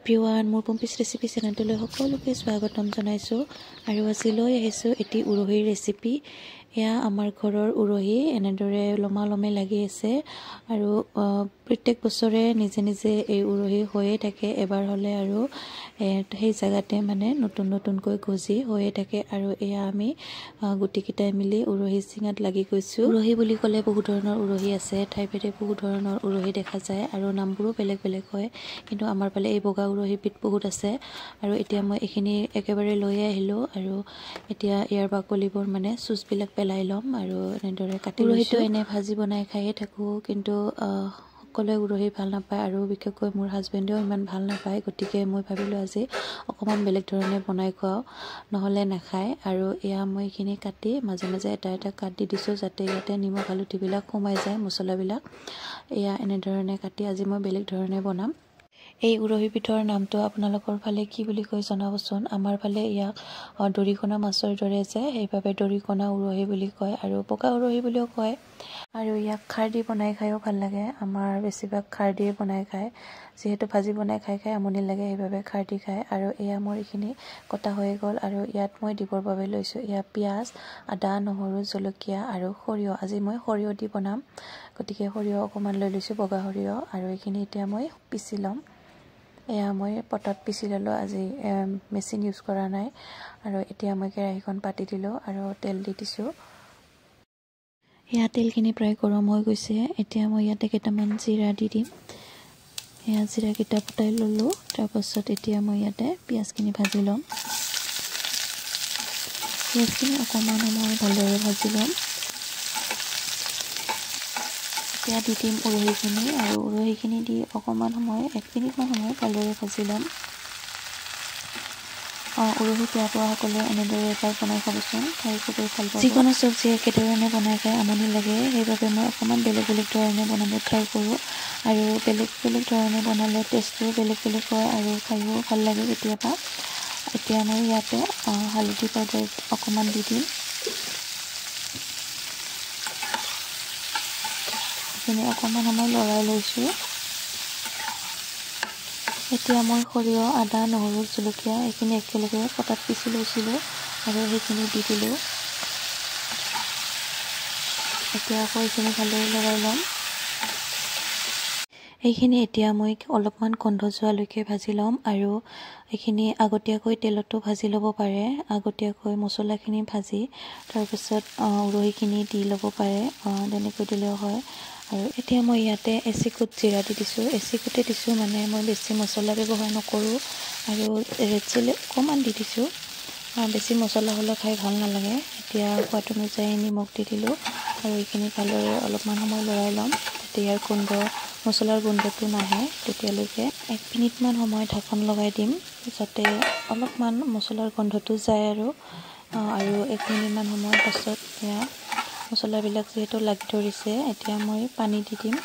Everyone মোৰ পম্পিছ recipe চেনেলটোলৈ সকলোকে স্বাগতম জনাইছোঁ আৰু আজি লৈ আহিছোঁ এটি উৰহীৰ ৰেচিপি। এয়া আমাৰ ঘৰৰ উৰহী এনেদৰে লমালমে লাগি আছে আৰু প্ৰত্যেক বছৰে নিজে নিজে এই উৰহী হৈয়ে থাকে। এবাৰ হ'লে আৰু সেই জায়গাতে মানে নতুনকৈ গজি হৈয়ে থাকে আৰু এয়া আমি গুটিকেইটাই মিলি উৰহী চিঙাত লাগি গৈছোঁ। উৰহী বুলি ক'লে বহুত ধৰণৰ উৰহী আছে, ঠাইভেদে বহুত ধৰণৰ উৰহী দেখা যায় আৰু নামবোৰো বেলেগ বেলেগ হয়, কিন্তু আমাৰ ফালে এই বগা উৰহীবিধ বহুত আছে আৰু এতিয়া মই এইখিনি একেবাৰে লৈ আহিলোঁ আৰু এতিয়া ইয়াৰ বাকলিবোৰ মানে চুচবিলাক পেলাই ল'ম আৰু এনেদৰে কাটি উৰহীটো এনে ভাজি বনাই খায়ে থাকোঁ, কিন্তু সকলোৱে উৰহী ভাল নাপায় আৰু বিশেষকৈ মোৰ হাজবেণ্ডেও ইমান ভাল নাপায়। গতিকে মই ভাবিলোঁ আজি অকণমান বেলেগ ধৰণে বনাই খুৱাওঁ, নহ'লে নাখায়। আৰু এয়া মই এইখিনি কাটি মাজে মাজে এটা এটা কাট দি দিছোঁ যাতে ইয়াতে নিমখ হালধিবিলাক সোমাই যায়, মছলাবিলাক। এয়া এনেধৰণে কাটি আজি মই বেলেগ ধৰণে বনাম। এই উৰহীবিধৰ নামটো আপোনালোকৰ ফালে কি বুলি কয় জনাবচোন। আমাৰ ফালে ইয়াক দৰিকণা মাছৰ দৰে যে, সেইবাবে দৰিকণা উৰহী বুলি কয় আৰু বগা উৰহী বুলিও কয়। আৰু ইয়াক খাৰ দি বনাই খায়ো ভাল লাগে। আমাৰ বেছিভাগ খাৰ দিয়ে বনাই খায়, যিহেতু ভাজি বনাই খাই আমনি লাগে, সেইবাবে খাৰ দি খায়। আৰু এয়া মোৰ এইখিনি কটা হৈ গ'ল আৰু ইয়াত মই দিবৰ বাবে লৈছোঁ এয়া পিঁয়াজ, আদা, নহৰু, জলকীয়া আৰু সৰিয়হ। আজি মই সৰিয়হ দি বনাম, গতিকে সৰিয়হ অকণমান লৈ লৈছোঁ, বগা সৰিয়হ। আৰু এইখিনি এতিয়া মই পিচি ল'ম। এয়া মই পটাত পিচি ল'লোঁ, আজি মেচিন ইউজ কৰা নাই। আৰু এতিয়া মই কেৰাহীখন পাতি দিলোঁ আৰু তেল দি দিছোঁ। এয়া তেলখিনি প্ৰায় গৰম হৈ গৈছে। এতিয়া মই ইয়াতে কেইটামান জিৰা দি দিম। এয়া জিৰাকেইটা ফুটাই ল'লোঁ। তাৰপাছত এতিয়া মই ইয়াতে পিঁয়াজখিনি ভাজি ল'ম। পিঁয়াজখিনি অকণমান সময় ভালদৰে ভাজি ল'ম। এতিয়া দি দিম উৰহীখিনি আৰু উৰহীখিনি দি অকণমান সময় 1 মিনিটমান সময় ভালদৰে ভাজি ল'ম। উৰহী বেয়া পোৱাসকলে এনেদৰে এবাৰ বনাই খাবচোন, খাই খুবেই ভাল পাব। যিকোনো চব্জি একেধৰণে বনাই খাই আমনি লাগে, সেইবাবে মই অকণমান বেলেগ বেলেগ ধৰণে বনাব ট্ৰাই কৰোঁ। আৰু বেলেগ বেলেগ ধৰণে বনালে টেষ্টটো বেলেগ বেলেগ হয় আৰু খায়ো ভাল লাগে কেতিয়াবা। এতিয়া মই ইয়াতে হালধি পাউডাৰ অকণমান দি দিম। এইখিনি অকণমান সময় লৰাই লৈছোঁ। এতিয়া মই সৰিয়হ, আদা, নহৰু, জলকীয়া এইখিনি একেলগে পটাত পিচি লৈছিলোঁ আৰু সেইখিনি দি দিলোঁ। এতিয়া আকৌ এইখিনি ভালদৰে লৰাই ল'ম। এইখিনি এতিয়া মই অলপমান গোন্ধ যোৱালৈকে ভাজি ল'ম আৰু এইখিনি আগতীয়াকৈ তেলতো ভাজি ল'ব পাৰে। আগতীয়াকৈ মছলাখিনি ভাজি তাৰপিছত উৰহীখিনি দি ল'ব পাৰে, তেনেকৈ দিলেও হয়। আৰু এতিয়া মই ইয়াতে এচিকুট জিৰা দি দিছোঁ। এচিকুটে দিছোঁ মানে মই বেছি মছলা ব্যৱহাৰ নকৰোঁ আৰু ৰেড চিলি অকণমান দি দিছোঁ। বেছি মছলা হ'লে খাই ভাল নালাগে। এতিয়া সোৱাদ অনুযায়ী নিমখ দি দিলোঁ আৰু এইখিনি ভালদৰে অলপমান সময় লৰাই ল'ম যাতে ইয়াৰ মছলাৰ গোন্ধটো নাহে। তেতিয়ালৈকে 1 মিনিটমান সময় ঢাকন লগাই দিম যাতে অলপমান মছলাৰ গোন্ধটো যায় আৰু 1 মিনিটমান সময়ৰ পাছত এয়া মছলাবিলাক যিহেতু লাগি ধৰিছে, এতিয়া মই পানী দি দিম।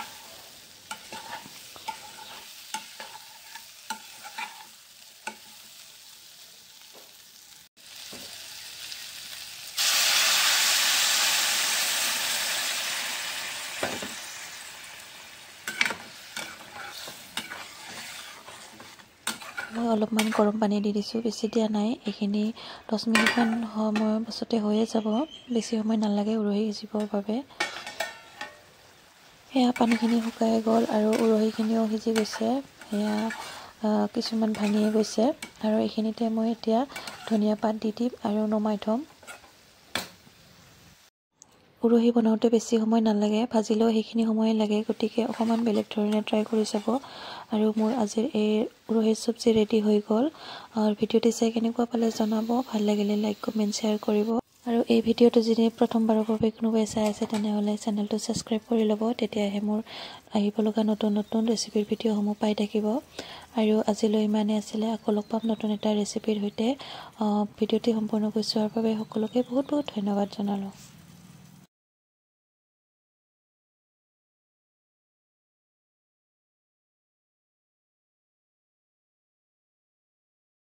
মই অলপমান গৰম পানী দি দিছোঁ, বেছি দিয়া নাই। এইখিনি 10 মিনিটমান সময়ৰ পাছতে হৈয়ে যাব, বেছি সময় নালাগে উৰহী সিজিবৰ বাবে। সেয়া পানীখিনি শুকাই গ'ল আৰু উৰহীখিনিও সিজি গৈছে। সেয়া কিছুমান ভাঙিয়ে গৈছে আৰু এইখিনিতে মই এতিয়া ধনিয়া পাত দি দিম আৰু নমাই থ'ম। উৰহী বনাওঁতে বেছি সময় নালাগে, ভাজিলেও সেইখিনি সময়ে লাগে, গতিকে অকণমান বেলেগ ধৰণে ট্ৰাই কৰি চাব। আৰু মোৰ আজিৰ এই উৰহীৰ চব্জি ৰেডি হৈ গ'ল। ভিডিঅ'টো চাই কেনেকুৱা পালে জনাব, ভাল লাগিলে লাইক, কমেণ্ট, শ্বেয়াৰ কৰিব। আৰু এই ভিডিঅ'টো যদি প্ৰথমবাৰৰ বাবে কোনোবাই চাই আছে তেনেহ'লে চেনেলটো ছাবস্ক্ৰাইব কৰি ল'ব, তেতিয়াহে মোৰ আহিব লগা নতুন নতুন ৰেচিপিৰ ভিডিঅ'সমূহ পাই থাকিব। আৰু আজিলৈ ইমানেই আছিলে, আকৌ লগ পাম নতুন এটা ৰেচিপিৰ সৈতে। ভিডিঅ'টি সম্পূৰ্ণকৈ চোৱাৰ বাবে সকলোকে বহুত বহুত ধন্যবাদ জনালোঁ।